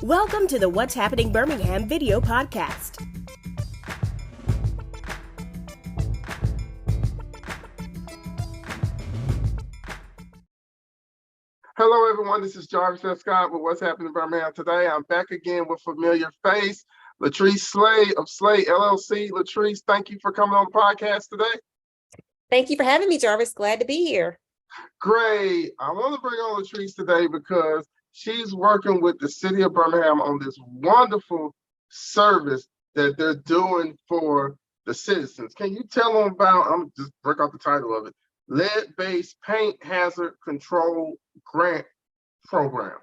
Welcome to the What's Happening Birmingham video podcast. Hello, everyone. This is Jarvis F. Scott with What's Happening in Birmingham today. I'm back again with familiar face, Latrice Slade of Slade LLC. Latrice, thank you for coming on the podcast today. Thank you for having me, Jarvis. Glad to be here. Great. I want to bring on Latrice today because she's working with the city of Birmingham on this wonderful service that they're doing for the citizens. Can you tell them about, I'm just break out the title of it, Lead-Based Paint Hazard Control Grant Program?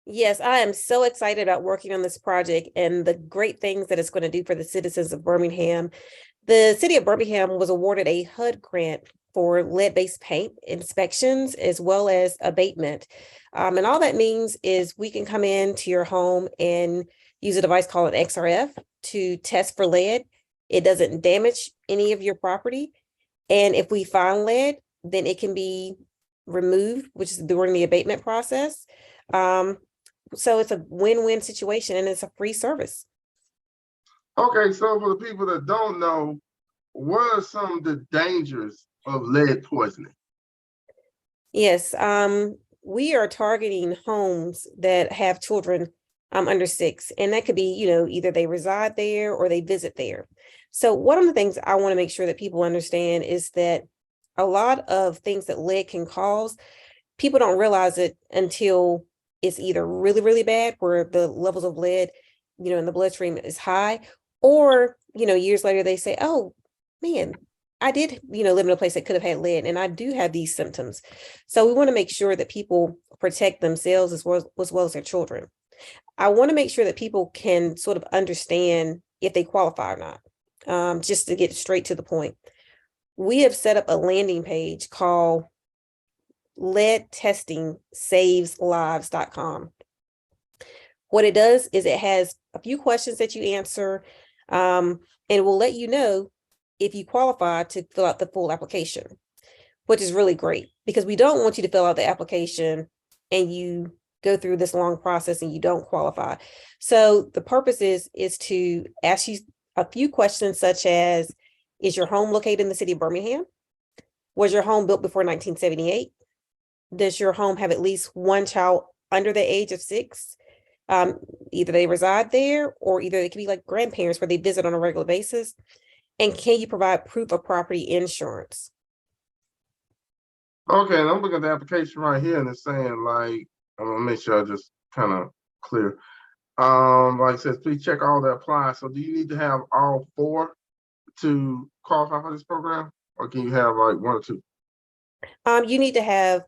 Yes, I am so excited about working on this project and the great things that it's going to do for the citizens of Birmingham. The city of Birmingham was awarded a HUD grant for lead-based paint inspections as well as abatement. And all that means is we can come into your home and use a device called an XRF to test for lead. It doesn't damage any of your property. And if we find lead, then it can be removed, which is during the abatement process. So it's a win-win situation and it's a free service. Okay, so for the people that don't know, what are some of the dangers of lead poisoning? Yes, we are targeting homes that have children under 6, and that could be, either they reside there or they visit there. So one of the things I want to make sure that people understand is that a lot of things that lead can cause, people don't realize it until it's either really, really bad, where the levels of lead, in the bloodstream is high, or, years later they say, oh, man, I did, live in a place that could have had lead and I do have these symptoms. So we want to make sure that people protect themselves as well as their children. I want to make sure that people can sort of understand if they qualify or not. Just to get straight to the point. We have set up a landing page called leadtestingSavesLives.com. What it does is it has a few questions that you answer, and it will let you know if you qualify to fill out the full application, which is really great because we don't want you to fill out the application and you go through this long process and you don't qualify. So the purpose is to ask you a few questions such as, is your home located in the city of Birmingham? Was your home built before 1978? Does your home have at least one child under the age of 6? Either they reside there or either they can be like grandparents where they visit on a regular basis. And can you provide proof of property insurance? Okay, and I'm looking at the application right here and it's saying like, I'm gonna make sure I just kind of clear. Like it says, please check all that apply. So do you need to have all 4 to qualify for this program? Or can you have like 1 or 2? You need to have,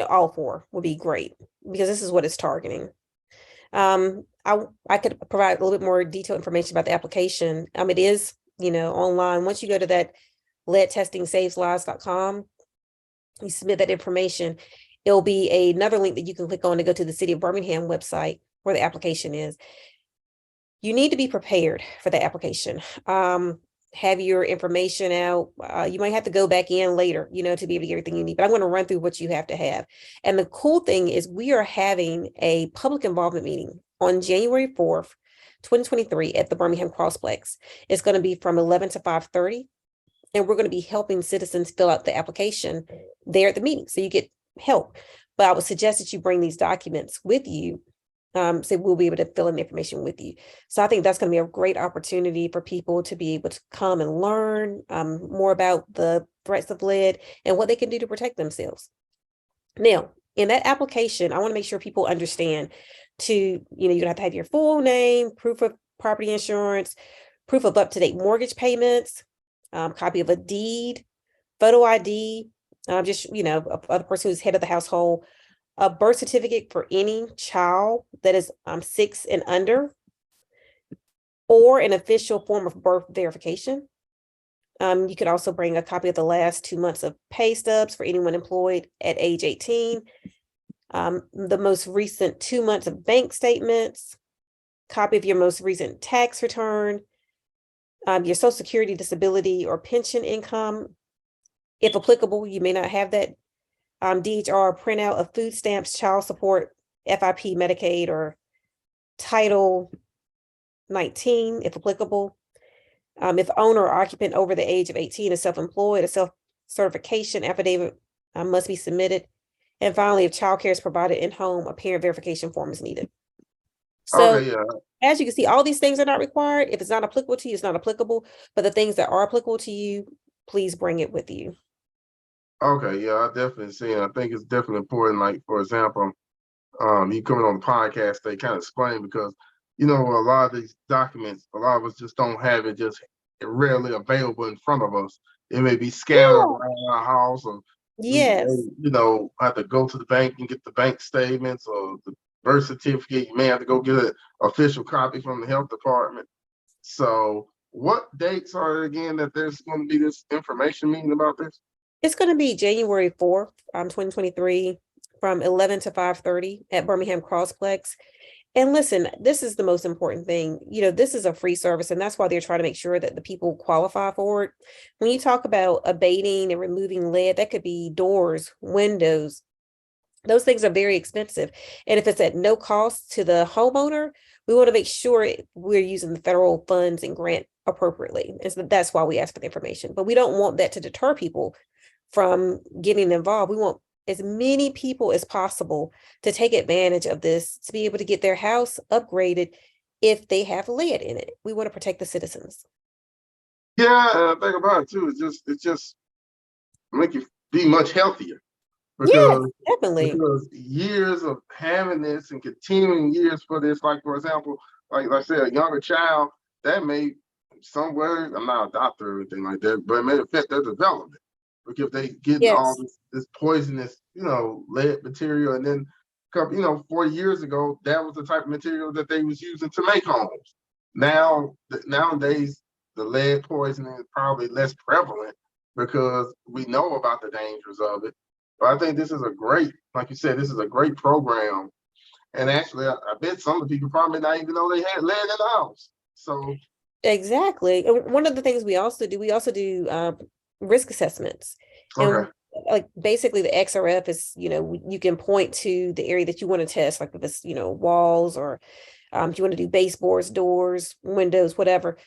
all 4 would be great because this is what it's targeting. I could provide a little bit more detailed information about the application. It is, online. Once you go to that leadtestingSavesLives.com, you submit that information. It'll be another link that you can click on to go to the City of Birmingham website where the application is. You need to be prepared for the application. Have your information out. You might have to go back in later, to be able to get everything you need, but I'm going to run through what you have to have. And the cool thing is we are having a public involvement meeting on January 4th, 2023 at the Birmingham Crossplex. It's going to be from 11 to 5:30. And we're going to be helping citizens fill out the application there at the meeting. So you get help. But I would suggest that you bring these documents with you. So we'll be able to fill in the information with you. So I think that's going to be a great opportunity for people to be able to come and learn more about the threats of lead and what they can do to protect themselves. Now, in that application, I want to make sure people understand you're going to have your full name, proof of property insurance, proof of up-to-date mortgage payments, copy of a deed, photo ID, of the person who's head of the household, a birth certificate for any child that is 6 and under, or an official form of birth verification. You could also bring a copy of the last 2 months of pay stubs for anyone employed at age 18, the most recent 2 months of bank statements, copy of your most recent tax return, your Social Security, disability, or pension income. If applicable, you may not have that. DHR printout of food stamps, child support, FIP, Medicaid, or Title 19, if applicable. If owner or occupant over the age of 18 is self-employed, a self-certification affidavit must be submitted. And finally, if childcare is provided in-home, a parent verification form is needed. So Okay, yeah. as you can see, all these things are not required. If it's not applicable to you, it's not applicable. But the things that are applicable to you, please bring it with you. Okay, yeah, I definitely see it. I think it's definitely important. Like, for example, you coming on the podcast, they kind of explain because, you know, a lot of these documents, a lot of us just don't have it just readily available in front of us. It may be scattered Yeah. around our house, or we may, Yes. you know, have to go to the bank and get the bank statements or the birth certificate. You may have to go get an official copy from the health department. So what dates are it again that there's going to be this information meeting about this? It's going to be January 4th, 2023, from 11 to 5:30 at Birmingham Crossplex. And listen, this is the most important thing. You know, this is a free service, and that's why they're trying to make sure that the people qualify for it. When you talk about abating and removing lead, that could be doors, windows. Those things are very expensive. And if it's at no cost to the homeowner, we want to make sure we're using the federal funds and grant appropriately. And so that's why we ask for the information. But we don't want that to deter people from getting involved. We want as many people as possible to take advantage of this, to be able to get their house upgraded if they have lead in it. We want to protect the citizens. Yeah, and I think about it too. It's just make you be much healthier Yes, because definitely. years of having this and continuing years for this, like for example, like I said, a younger child that may somewhere. I'm not a doctor or anything like that, but it may affect their development because they getting all Yes, this poisonous, you know, lead material, and then, you know, 40 years ago, that was the type of material that they was using to make homes. Nowadays, the lead poisoning is probably less prevalent because we know about the dangers of it. But I think this is a great, like you said, this is a great program. And actually, I bet some of the people probably not even know they had lead in the house. So, exactly. And one of the things we also do risk assessments. And okay, like basically the XRF is, you know, you can point to the area that you want to test, like if it's, you know, walls or if you want to do baseboards, doors, windows, whatever.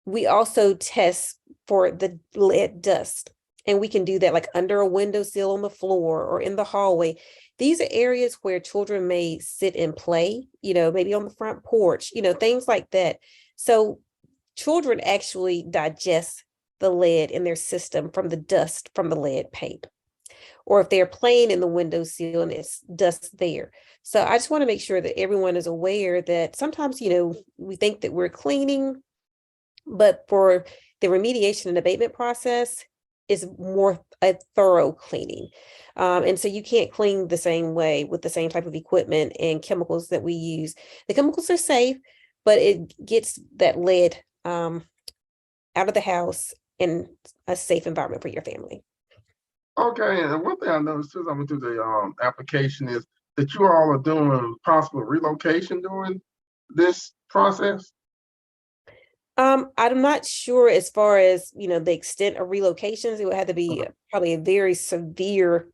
We also test for the lead dust. And we can do that like under a windowsill on the floor or in the hallway. These are areas where children may sit and play, you know, maybe on the front porch, you know, things like that. So children actually digest the lead in their system from the dust from the lead paint, or if they're playing in the windowsill and it's dust there. So I just want to make sure that everyone is aware that sometimes, you know, we think that we're cleaning, but for the remediation and abatement process is more a thorough cleaning. And so you can't clean the same way with the same type of equipment and chemicals that we use. The chemicals are safe, but it gets that lead out of the house in a safe environment for your family. okay. And one thing I noticed too, as I went through the application, is that you all are doing possible relocation during this process. I'm not sure as far as, you know, the extent of relocations. It would have to be probably a very severe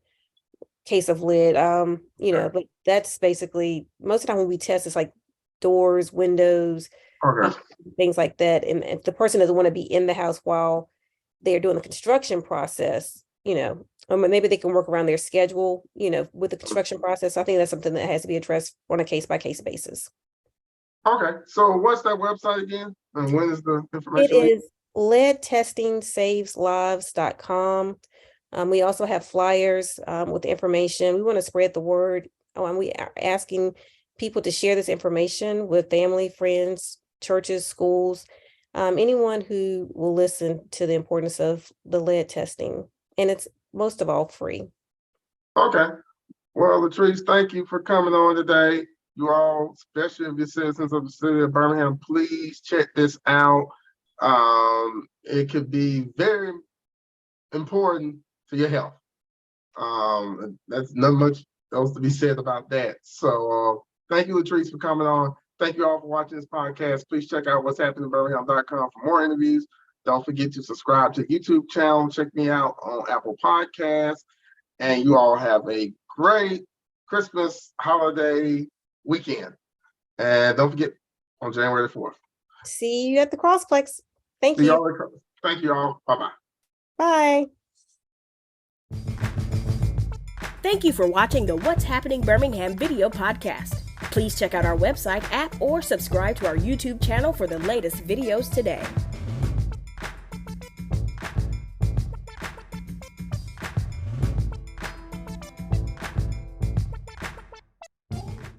case of lead. You know, Okay. but that's basically most of the time when we test, it's like doors, windows, um, Okay. things like that. And if the person doesn't want to be in the house while they're doing the construction process, you know, maybe they can work around their schedule, you know, with the construction process. I think that's something that has to be addressed on a case-by-case basis. Okay. So what's that website again? And when is the It information meeting? is leadtestingsaveslives.com. We also have flyers with information. We want to spread the word. And we are asking people to share this information with family, friends, churches, schools, anyone who will listen to the importance of the lead testing. And it's most of all free. Okay. Well, Latrice, thank you for coming on today. You all, especially if you're citizens of the city of Birmingham, please check this out. It could be very important to your health. That's not much else to be said about that. So thank you, Latrice, for coming on. Thank you all for watching this podcast. Please check out what's happening in Birmingham.com for more interviews. Don't forget to subscribe to the YouTube channel. Check me out on Apple Podcasts. And you all have a great Christmas holiday weekend. And don't forget, on January the 4th. See you at the Crossplex. Thank See you. y'all. Thank you all. Bye-bye. Bye. Thank you for watching the What's Happening Birmingham video podcast. Please check out our website or subscribe to our YouTube channel for the latest videos today.